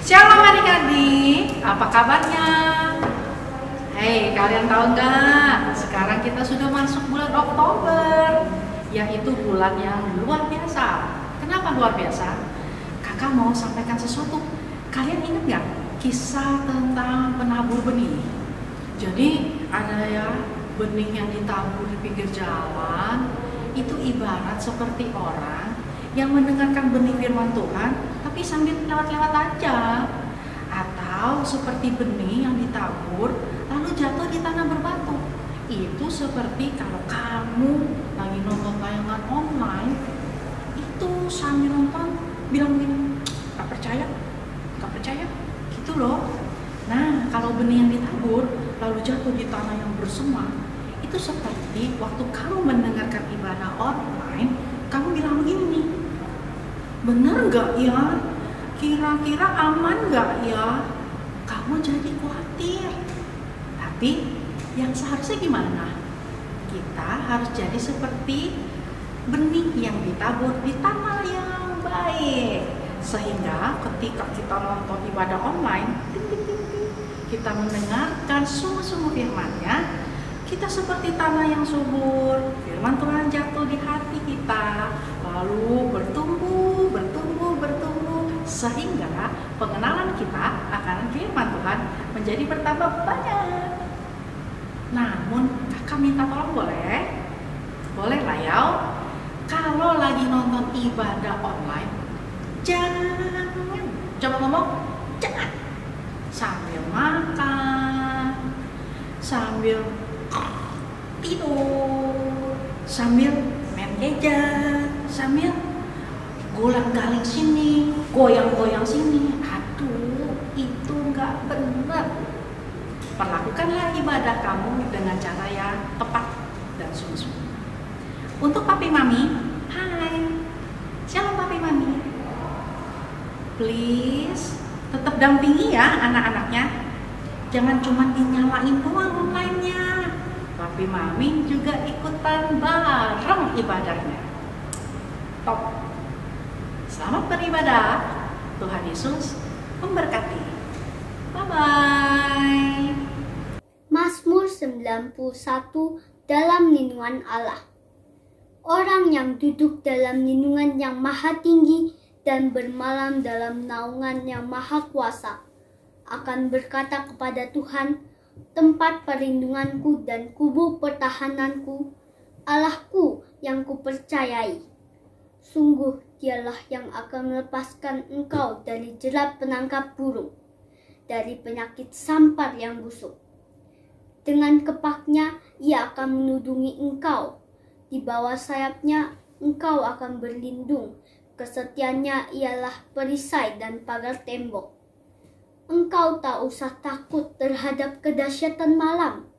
Shalom adik-adik, apa kabarnya? Hei, kalian tahu nggak? Sekarang kita sudah masuk bulan Oktober, yaitu bulan yang luar biasa. Kenapa luar biasa? Kakak mau sampaikan sesuatu. Kalian ingat nggak kisah tentang penabur benih? Jadi ada ya benih yang ditabur di pinggir jalan. Itu ibarat seperti orang yang mendengarkan benih firman Tuhan, tapi sambil lewat-lewat aja. Atau seperti benih yang ditabur, lalu jatuh di tanah berbatu. Itu seperti kalau kamu lagi nonton tayangan online, itu sambil nonton, bilang begini, gak percaya, gitu loh. Nah, kalau benih yang ditabur, lalu jatuh di tanah yang bersema, itu seperti waktu kamu mendengarkan ibadah online, kamu bilang begini, benar gak ya? Kira-kira aman gak ya? Kamu jadi khawatir. Tapi yang seharusnya gimana? Kita harus jadi seperti benih yang ditabur di tanah yang baik. Sehingga ketika kita nonton ibadah online, kita mendengarkan sungguh-sungguh firman-Nya, kita seperti tanah yang subur. Firman Tuhan jatuh di hati kita, lalu bertumbuh, sehingga pengenalan kita akan firman Tuhan menjadi bertambah banyak. Namun kakak minta tolong boleh? Boleh lah ya. Kalau lagi nonton ibadah online, jangan, coba ngomong, jangan sambil makan, sambil tidur, sambil main gadget, sambil golang-galing sini, goyang-goyang sini. Aduh, itu nggak benar. Perlakukanlah ibadah kamu dengan cara yang tepat dan sungguh-sungguh. Untuk papi mami, hai, shalom papi mami. Please, tetap dampingi ya anak-anaknya. Jangan cuma dinyalain doang online-nya. Papi mami juga ikutan bareng ibadahnya. Top. Selamat beribadah. Tuhan Yesus memberkati. Bye-bye. Mazmur 91 dalam lindungan Allah. Orang yang duduk dalam lindungan yang maha tinggi dan bermalam dalam naungan yang maha kuasa akan berkata kepada Tuhan, tempat perlindunganku dan kubu pertahananku, Allahku yang kupercayai. Sungguh dialah yang akan melepaskan engkau dari jerat penangkap burung, dari penyakit sampar yang busuk. Dengan kepaknya ia akan menudungi engkau, di bawah sayapnya engkau akan berlindung, kesetiaannya ialah perisai dan pagar tembok. Engkau tak usah takut terhadap kedahsyatan malam,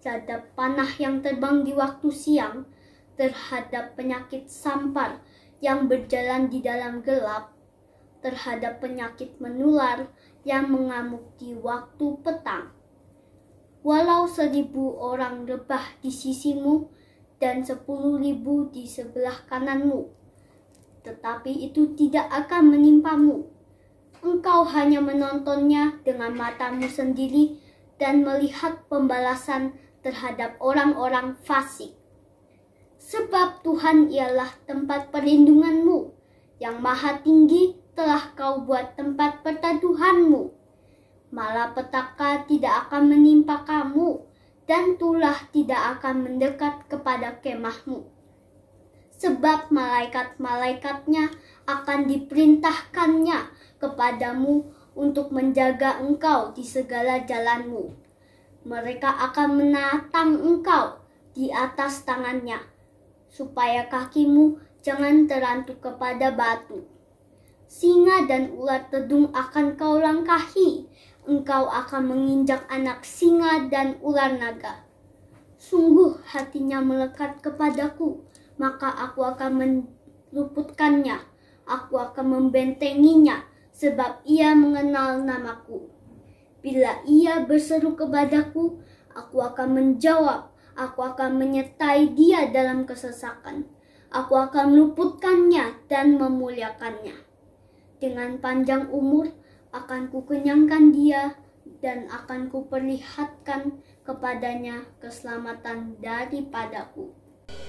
terhadap panah yang terbang di waktu siang, terhadap penyakit sampar yang berjalan di dalam gelap, terhadap penyakit menular yang mengamuk di waktu petang. Walau 1.000 orang rebah di sisimu dan 10.000 di sebelah kananmu, tetapi itu tidak akan menimpamu. Engkau hanya menontonnya dengan matamu sendiri dan melihat pembalasan terhadap orang-orang fasik. Sebab Tuhan ialah tempat perlindunganmu, yang maha tinggi telah kau buat tempat perteduhanmu. Malapetaka tidak akan menimpa kamu, dan tulah tidak akan mendekat kepada kemahmu. Sebab malaikat-malaikatnya akan diperintahkannya kepadamu untuk menjaga engkau di segala jalanmu. Mereka akan menatang engkau di atas tangannya, supaya kakimu jangan terantuk kepada batu. Singa dan ular tedung akan kau langkahi, engkau akan menginjak anak singa dan ular naga. Sungguh hatinya melekat kepadaku, maka aku akan meluputkannya, aku akan membentenginya, sebab ia mengenal namaku. Bila ia berseru kepadaku, aku akan menjawab. Aku akan menyertai dia dalam kesesakan. Aku akan meluputkannya dan memuliakannya. Dengan panjang umur, akan kukenyangkan dia dan akan kuperlihatkan kepadanya keselamatan daripadaku.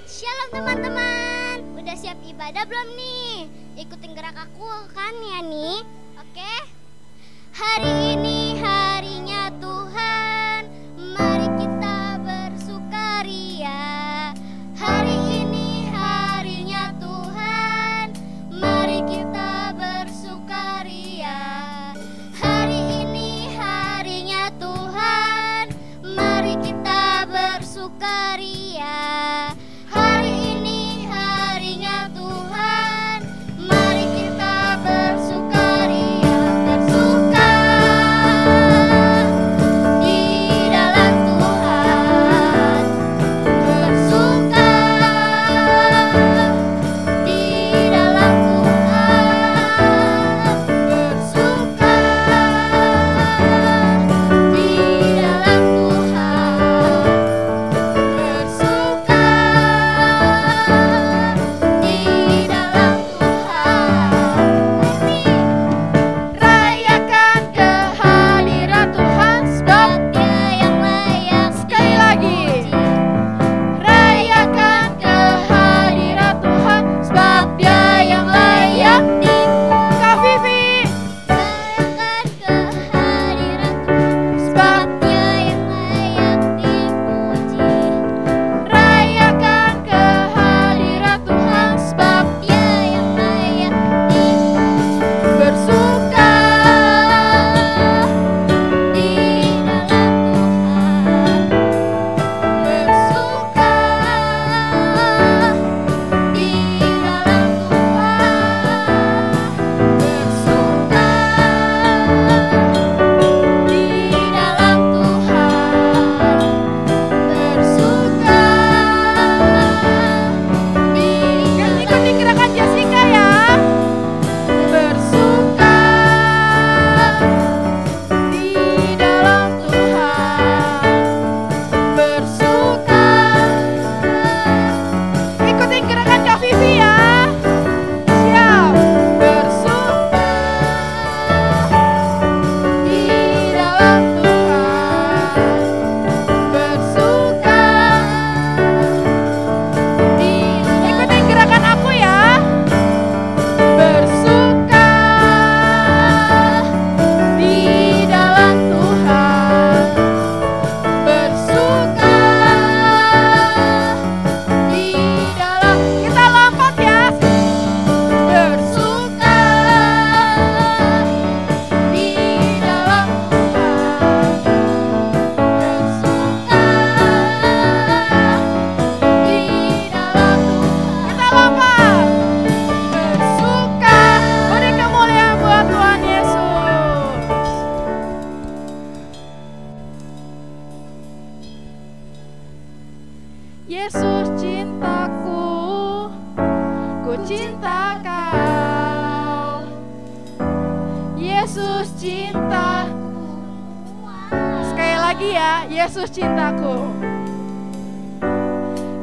Shalom teman-teman, udah siap ibadah belum nih? Ikutin gerak aku kan ya nih? Oke? Hari ini harinya Tuhan, mari kita bersukaria. Hari ini harinya Tuhan, mari kita bersukaria. Hari ini harinya Tuhan, mari kita bersukaria. Hari ini harinya Tuhan, mari kita bersukaria. Bersuka di dalam Tuhan, bersuka di dalam Tuhan, bersuka di dalam Tuhan, bersuka di dalam Tuhan. Rayakan kehadiran Tuhan sebab Dia yang layak. Sekali lagi, rayakan kehadiran Tuhan sebab Dia yang layak. Kak Vivi, rayakan kehadiran Tuhan sebab Dia yang layak dipuji. Rayakan kehadiran Tuhan sebab Dia yang layak dipuji. Bersuka di dalam Tuhan, bersuka di dalam Tuhan, bersuka di dalam Tuhan, bersuka di ikuti gerakan Jessica ya. Bersuka di dalam Tuhan, bersuka. Ikutin gerakan Kak Vivi ya. Siap. Bersuka di dalam Tuhan, bersuka di. Ikutin gerakan aku ya. Bersuka di dalam Tuhan, bersuka di dalam. Kita lompat ya. Bersuka di dalam Tuhan, bersuka di dalam Tuhan. Kita lompat. Bersuka, beri kemuliaan buat Tuhan Yesus. Yesus cintaku, ku cinta kau. Yesus cintaku. Sekali lagi ya, Yesus cintaku.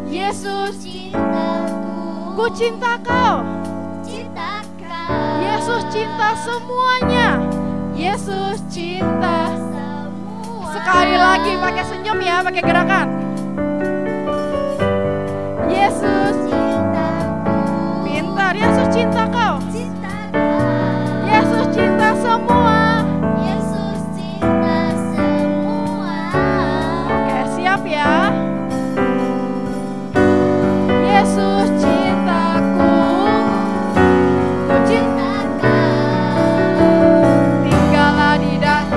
Yesus cintaku, ku cinta kau. Cinta kau. Yesus cinta semuanya. Yesus cinta semua. Sekali lagi pakai senyum ya, pakai gerakan. Yesus cintaku. Pintar, Yesus cinta kau. Cinta kau. Yesus cinta semua. Yesus cinta semua. Oke, siap ya. Yesus cintaku, ku cinta kau. Tinggallah di dalam.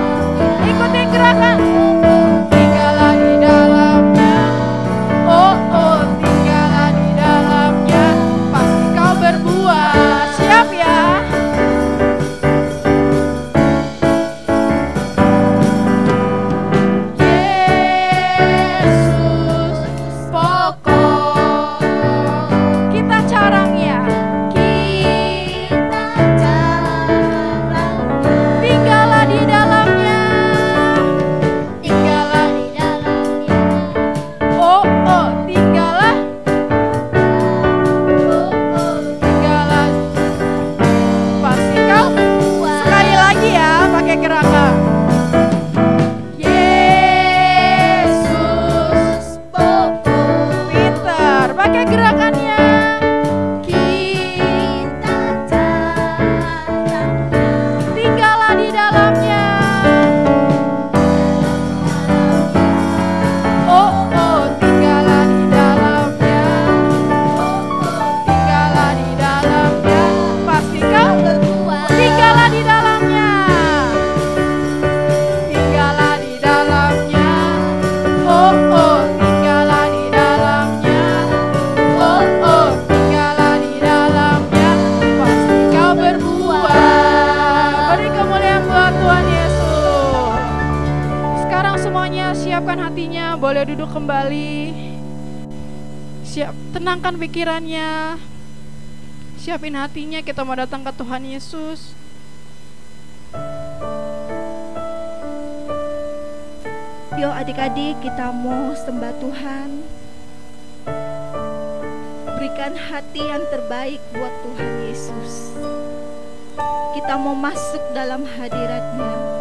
Ikutin gerakan. Tinggallah di dalam. boleh duduk kembali. Siap, tenangkan pikirannya. Siapin hatinya, kita mau datang ke Tuhan Yesus. Yuk adik-adik, kita mau sembah Tuhan. Berikan hati yang terbaik buat Tuhan Yesus. Kita mau masuk dalam hadirat-Nya.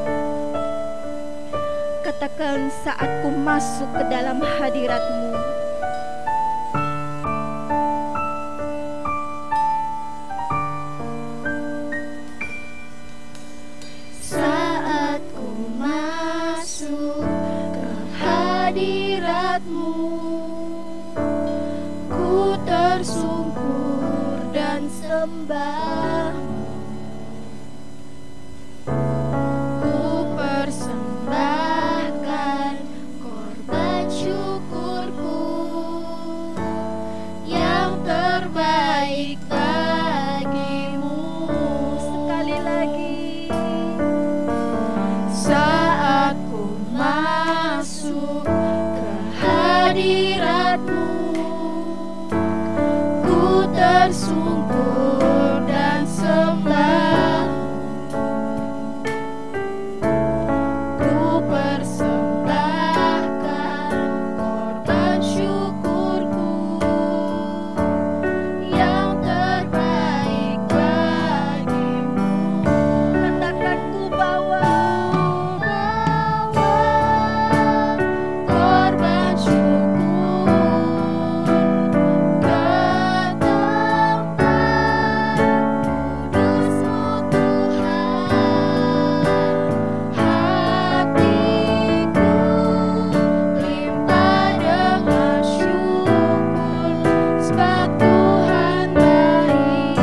Katakan, saat ku masuk ke dalam hadirat-Mu, Saat ku masuk ke hadirat-Mu, ku tersungkur dan sembah. Ku persembahkan korban syukurku yang terbaik bagimu. sekali lagi. Saat ku masuk ke hadirat-Mu, ku tersungkur dan sembah. Ku persembahkan korban syukurku yang terbaik bagimu. Katakan, ku bawa Korban syukur ke tempat kudus-Mu Tuhan. Hatiku limpah dengan syukur, sebab Tuhan baik.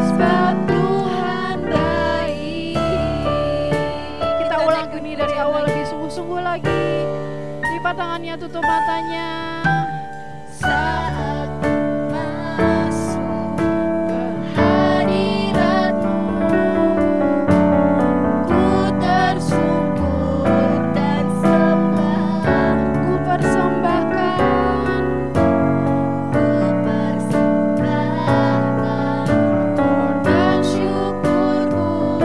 Sebab Tuhan baik. Kita ulang ini dari awal lebih sungguh-sungguh lagi. Lipat tangannya, tutup matanya. Saat ku masuk ke hadirat-Mu, ku tersungkur dan sembah. Ku persembahkan Ku persembahkan korban syukurku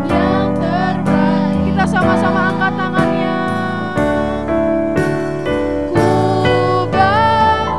yang terbaik. kita sama-sama angkat tangannya. Ku bawa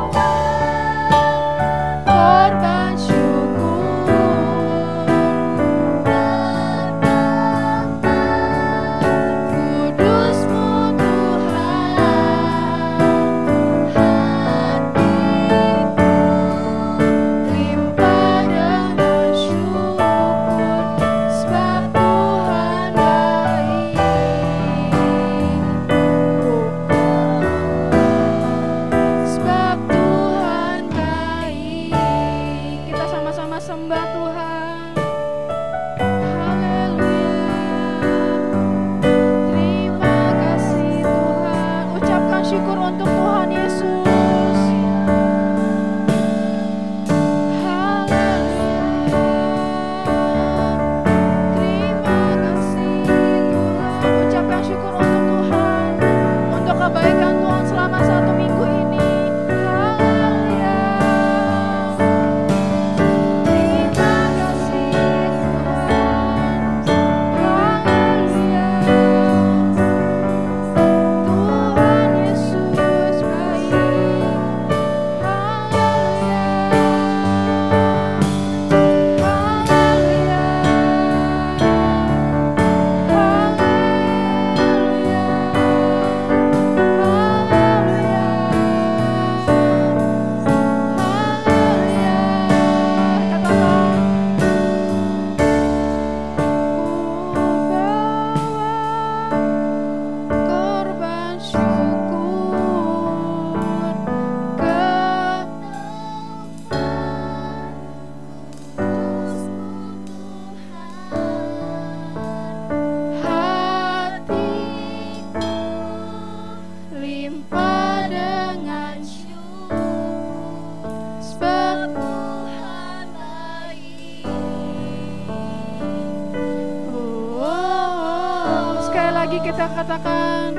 kita katakan,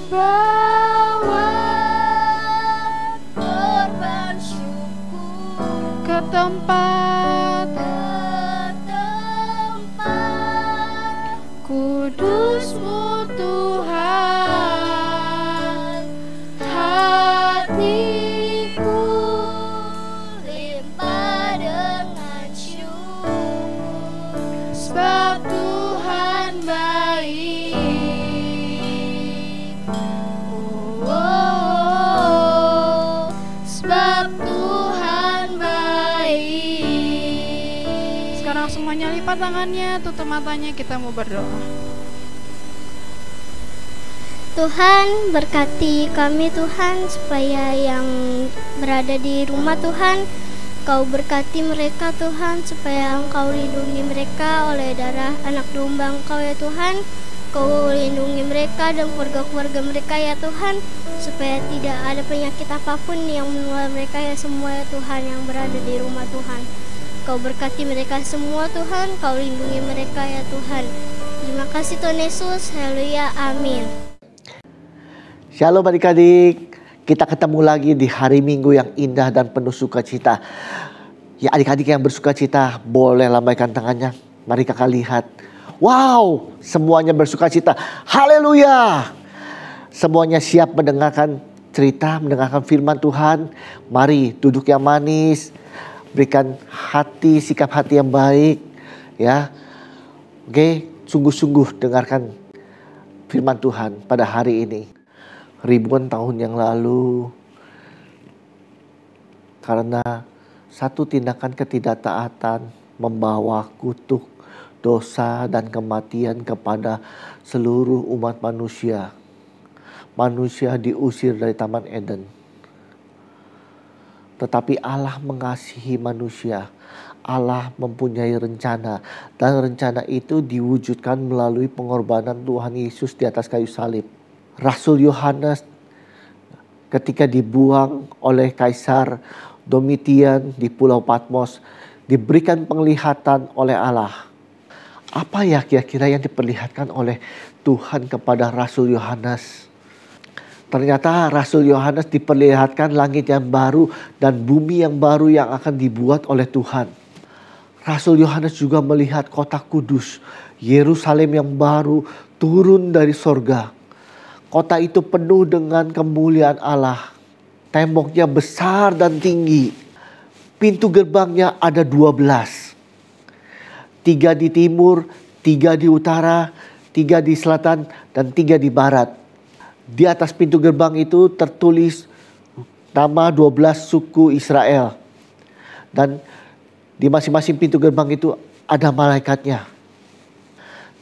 bawa korban syukur ke tempat kudus-Mu Tuhan. hatiku limpah dengan syukur, Sebab Tuhan baik. oh, sebab Tuhan baik. Sekarang semuanya lipat tangannya, tutup matanya, kita mau berdoa. Tuhan, berkati kami Tuhan, supaya yang berada di rumah Tuhan, Kau berkati mereka Tuhan, supaya Engkau lindungi mereka oleh darah anak domba Engkau ya Tuhan. Kau lindungi mereka dan keluarga-keluarga mereka ya Tuhan, supaya tidak ada penyakit apapun yang menular mereka ya semua ya Tuhan yang berada di rumah Tuhan. Kau berkati mereka semua Tuhan, Kau lindungi mereka ya Tuhan. Terima kasih Tuhan Yesus, haleluya, amin. Shalom adik-adik, kita ketemu lagi di hari Minggu yang indah dan penuh sukacita. Ya adik-adik yang bersukacita, boleh lambaikan tangannya. Mari kakak lihat. Wow, semuanya bersukacita. Haleluya. Semuanya siap mendengarkan cerita, mendengarkan firman Tuhan. Mari duduk yang manis, berikan hati, sikap hati yang baik. Ya, oke, sungguh-sungguh dengarkan firman Tuhan pada hari ini. Ribuan tahun yang lalu, karena satu tindakan ketidaktaatan membawa kutuk, dosa dan kematian kepada seluruh umat manusia. Manusia diusir dari Taman Eden. Tetapi Allah mengasihi manusia. Allah mempunyai rencana, dan rencana itu diwujudkan melalui pengorbanan Tuhan Yesus di atas kayu salib. Rasul Yohanes ketika dibuang oleh Kaisar Domitian di Pulau Patmos diberikan penglihatan oleh Allah. Apa ya kira-kira yang diperlihatkan oleh Tuhan kepada Rasul Yohanes? Ternyata Rasul Yohanes diperlihatkan langit yang baru dan bumi yang baru yang akan dibuat oleh Tuhan. Rasul Yohanes juga melihat kota kudus, Yerusalem yang baru turun dari sorga. Kota itu penuh dengan kemuliaan Allah. Temboknya besar dan tinggi. Pintu gerbangnya ada 12. 3 di timur, 3 di utara, 3 di selatan, dan 3 di barat. Di atas pintu gerbang itu tertulis nama 12 suku Israel. Dan di masing-masing pintu gerbang itu ada malaikatnya.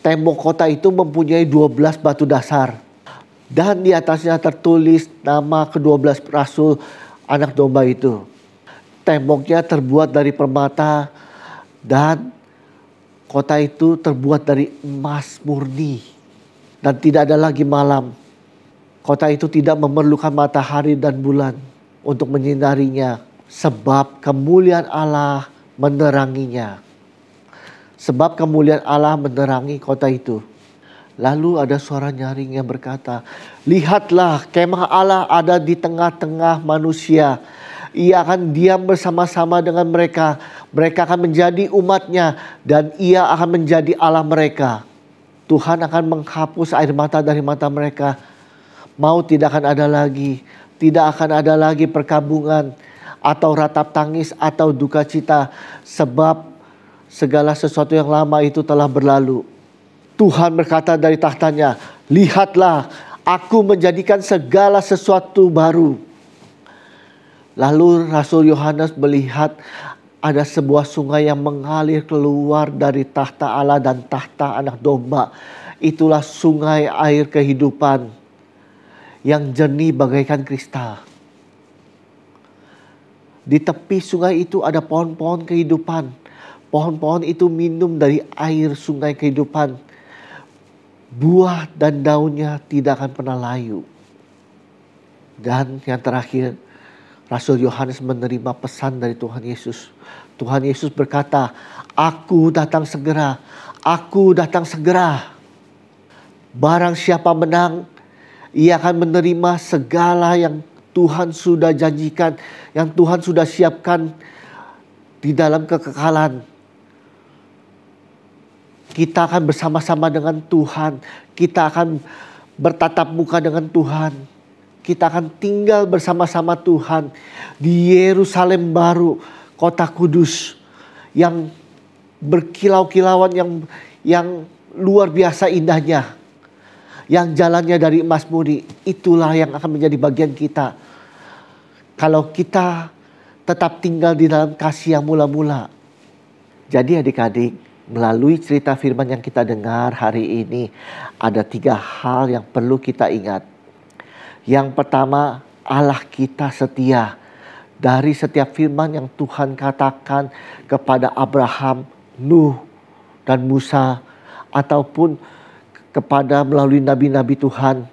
Tembok kota itu mempunyai 12 batu dasar. Dan di atasnya tertulis nama ke-12 rasul anak domba itu. Temboknya terbuat dari permata dan kota itu terbuat dari emas murni. Dan tidak ada lagi malam. Kota itu tidak memerlukan matahari dan bulan untuk menyinarinya. Sebab kemuliaan Allah meneranginya. Sebab kemuliaan Allah menerangi kota itu. Lalu ada suara nyaring yang berkata, lihatlah kemah Allah ada di tengah-tengah manusia. Ia akan diam bersama-sama dengan mereka. Mereka akan menjadi umatnya dan ia akan menjadi Allah mereka. Tuhan akan menghapus air mata dari mata mereka. Maut tidak akan ada lagi. Tidak akan ada lagi perkabungan atau ratap tangis atau duka cita. Sebab segala sesuatu yang lama itu telah berlalu. Tuhan berkata dari tahtanya, lihatlah aku menjadikan segala sesuatu baru. Lalu Rasul Yohanes melihat ada sebuah sungai yang mengalir keluar dari tahta Allah dan tahta anak domba. Itulah sungai air kehidupan yang jernih bagaikan kristal. Di tepi sungai itu ada pohon-pohon kehidupan. Pohon-pohon itu minum dari air sungai kehidupan. Buah dan daunnya tidak akan pernah layu. Dan yang terakhir, Rasul Yohanes menerima pesan dari Tuhan Yesus. Tuhan Yesus berkata, aku datang segera, aku datang segera. Barang siapa menang, ia akan menerima segala yang Tuhan sudah janjikan, yang Tuhan sudah siapkan di dalam kekekalan. Kita akan bersama-sama dengan Tuhan. Kita akan bertatap muka dengan Tuhan. Kita akan tinggal bersama-sama Tuhan di Yerusalem baru, kota kudus yang berkilau-kilauan, yang luar biasa indahnya, yang jalannya dari emas murni. Itulah yang akan menjadi bagian kita kalau kita tetap tinggal di dalam kasih yang mula-mula. Jadi adik-adik, melalui cerita firman yang kita dengar hari ini, ada 3 hal yang perlu kita ingat. Yang pertama, Allah kita setia. Dari setiap firman yang Tuhan katakan kepada Abraham, Nuh, dan Musa, ataupun kepada melalui nabi-nabi Tuhan,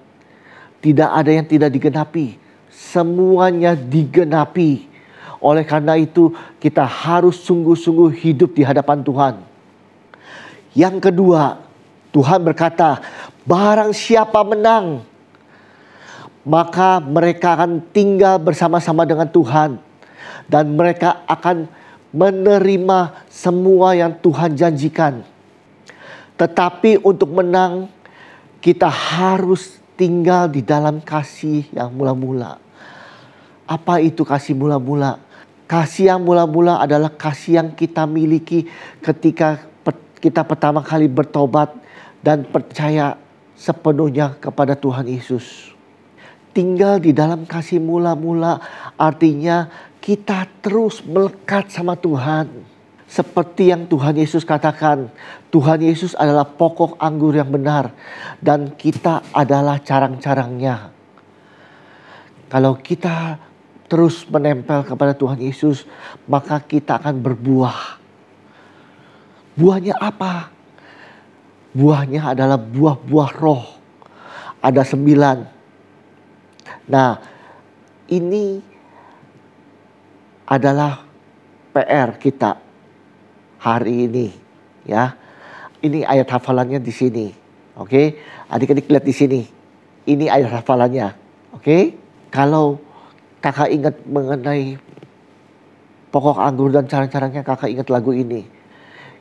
tidak ada yang tidak digenapi. Semuanya digenapi. Oleh karena itu, kita harus sungguh-sungguh hidup di hadapan Tuhan. Yang kedua, Tuhan berkata, barang siapa menang, maka mereka akan tinggal bersama-sama dengan Tuhan. Dan mereka akan menerima semua yang Tuhan janjikan. Tetapi untuk menang, kita harus tinggal di dalam kasih yang mula-mula. Apa itu kasih mula-mula? Kasih yang mula-mula adalah kasih yang kita miliki ketika kita pertama kali bertobat dan percaya sepenuhnya kepada Tuhan Yesus. Tinggal di dalam kasih mula-mula artinya kita terus melekat sama Tuhan. Seperti yang Tuhan Yesus katakan, Tuhan Yesus adalah pokok anggur yang benar dan kita adalah carang-carangnya. Kalau kita terus menempel kepada Tuhan Yesus, maka kita akan berbuah. Buahnya apa? Buahnya adalah buah-buah roh. Ada 9. Nah, ini adalah PR kita hari ini, ya. Ini ayat hafalannya di sini, oke? Adik-adik lihat di sini. Ini ayat hafalannya, oke? Kalau kakak ingat mengenai pokok anggur dan carang-carangnya, kakak ingat lagu ini.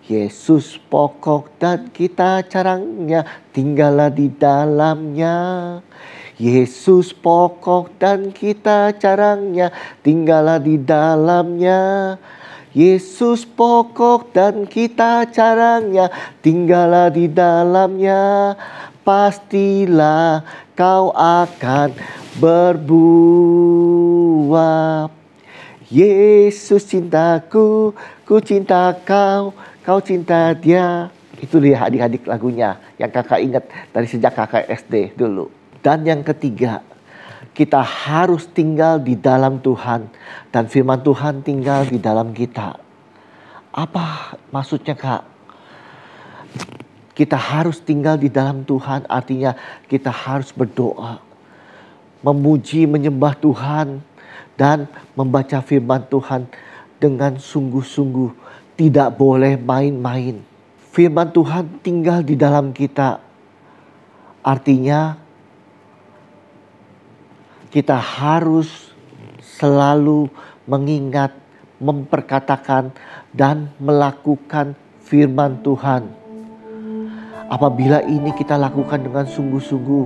Yesus pokok dan kita carangnya, tinggallah di dalamnya. Yesus pokok dan kita carangnya, tinggallah di dalamnya. Yesus pokok dan kita carangnya, tinggallah di dalamnya. Pastilah kau akan berbuah. Yesus cintaku, ku cinta kau, kau cinta dia. Itu dia adik-adik lagunya yang kakak ingat dari sejak kakak SD dulu. Dan yang ketiga, kita harus tinggal di dalam Tuhan. Dan firman Tuhan tinggal di dalam kita. Apa maksudnya kak? Kita harus tinggal di dalam Tuhan, artinya kita harus berdoa. Memuji, menyembah Tuhan. Dan membaca firman Tuhan dengan sungguh-sungguh. Tidak boleh main-main. Firman Tuhan tinggal di dalam kita. Artinya kita harus selalu mengingat, memperkatakan, dan melakukan firman Tuhan. Apabila ini kita lakukan dengan sungguh-sungguh,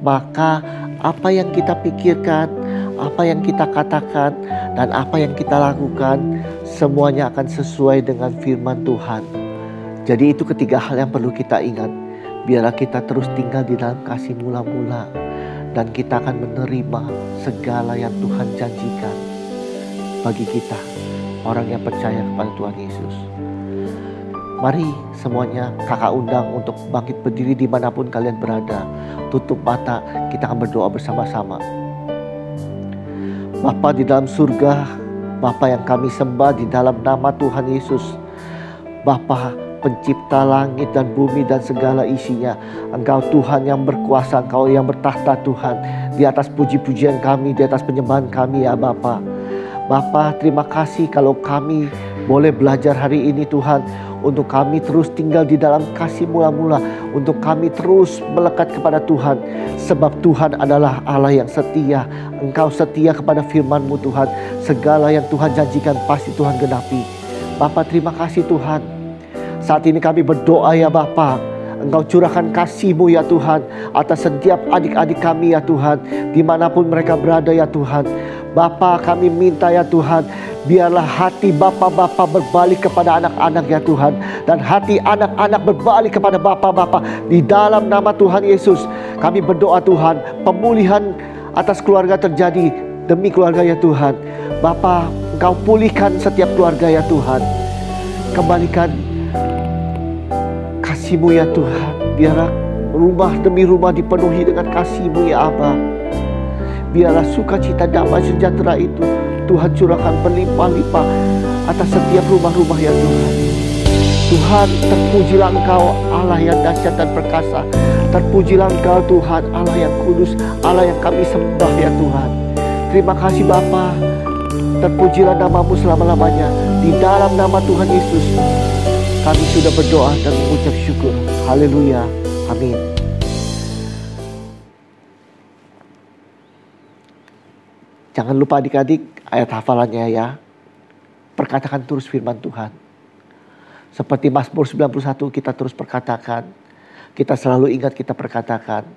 maka apa yang kita pikirkan, apa yang kita katakan, dan apa yang kita lakukan, semuanya akan sesuai dengan firman Tuhan. Jadi itu 3 hal yang perlu kita ingat. Biarlah kita terus tinggal di dalam kasih mula-mula. Dan kita akan menerima segala yang Tuhan janjikan bagi kita, orang yang percaya kepada Tuhan Yesus. Mari semuanya kakak undang untuk bangkit berdiri dimanapun kalian berada. Tutup mata, kita akan berdoa bersama-sama. Bapa di dalam surga, Bapa yang kami sembah di dalam nama Tuhan Yesus. Bapa pencipta langit dan bumi dan segala isinya. Engkau Tuhan yang berkuasa, Engkau yang bertahta Tuhan. Di atas puji-pujian kami, di atas penyembahan kami ya Bapa. Bapa terima kasih kalau kami boleh belajar hari ini Tuhan. untuk kami terus tinggal di dalam kasih mula-mula, untuk kami terus melekat kepada Tuhan. Sebab Tuhan adalah Allah yang setia. Engkau setia kepada firman-Mu Tuhan. Segala yang Tuhan janjikan pasti Tuhan genapi. Bapa, terima kasih Tuhan. Saat ini kami berdoa ya Bapa, Engkau curahkan kasih-Mu ya Tuhan atas setiap adik-adik kami ya Tuhan, dimanapun mereka berada ya Tuhan. Bapa, kami minta ya Tuhan, biarlah hati Bapa-Bapa berbalik kepada anak-anak ya Tuhan, dan hati anak-anak berbalik kepada Bapa-Bapa. Di dalam nama Tuhan Yesus kami berdoa Tuhan, pemulihan atas keluarga terjadi demi keluarga ya Tuhan. Bapa, Engkau pulihkan setiap keluarga ya Tuhan. Kembalikan kasih-Mu ya Tuhan. Biarlah rumah demi rumah dipenuhi dengan kasih-Mu ya Aba. Biarlah sukacita, damai, sejahtera itu Tuhan curahkan berlimpah-limpah atas setiap rumah-rumah ya Tuhan. Tuhan, terpujilah Engkau Allah yang dahsyat dan perkasa. Terpujilah Engkau Tuhan Allah yang kudus, Allah yang kami sembah ya Tuhan. Terima kasih Bapa. Terpujilah nama-Mu selama-lamanya. Di dalam nama Tuhan Yesus kami sudah berdoa dan mengucap syukur. Haleluya. Amin. Jangan lupa adik-adik ayat hafalannya ya. Perkatakan terus firman Tuhan. Seperti Mazmur 91 kita terus perkatakan. Kita selalu ingat kita perkatakan.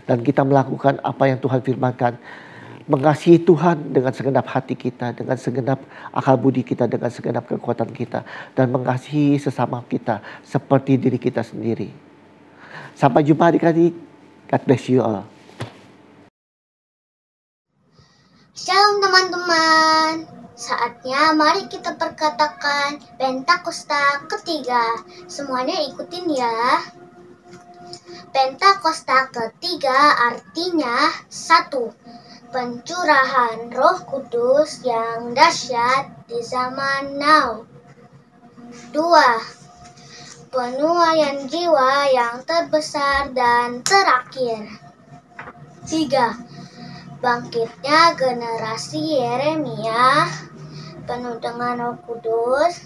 Dan kita melakukan apa yang Tuhan firmankan. Mengasihi Tuhan dengan segenap hati kita, dengan segenap akal budi kita, dengan segenap kekuatan kita. Dan mengasihi sesama kita seperti diri kita sendiri. Sampai jumpa adik-adik. God bless you all. Shalom teman-teman. Saatnya mari kita perkatakan Pentakosta ketiga. Semuanya ikutin ya. Pentakosta ketiga artinya 1. Pencurahan Roh Kudus yang dahsyat di zaman now. 2. Penuaian jiwa yang terbesar dan terakhir. 3. Bangkitnya generasi Yeremia penuh dengan Roh Kudus,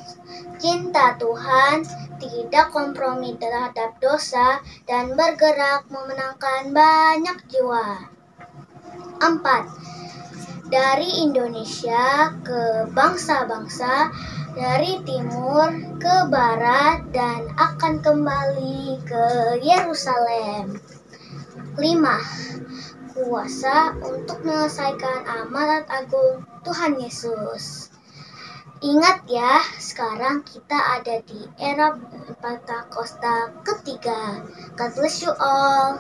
cinta Tuhan, tidak kompromi terhadap dosa, dan bergerak memenangkan banyak jiwa. 4. Dari Indonesia ke bangsa-bangsa, dari timur ke barat, dan akan kembali ke Yerusalem. 5. Kuasa untuk menyelesaikan amanat agung Tuhan Yesus. Ingat ya, sekarang kita ada di era Pentakosta ketiga. God bless you all.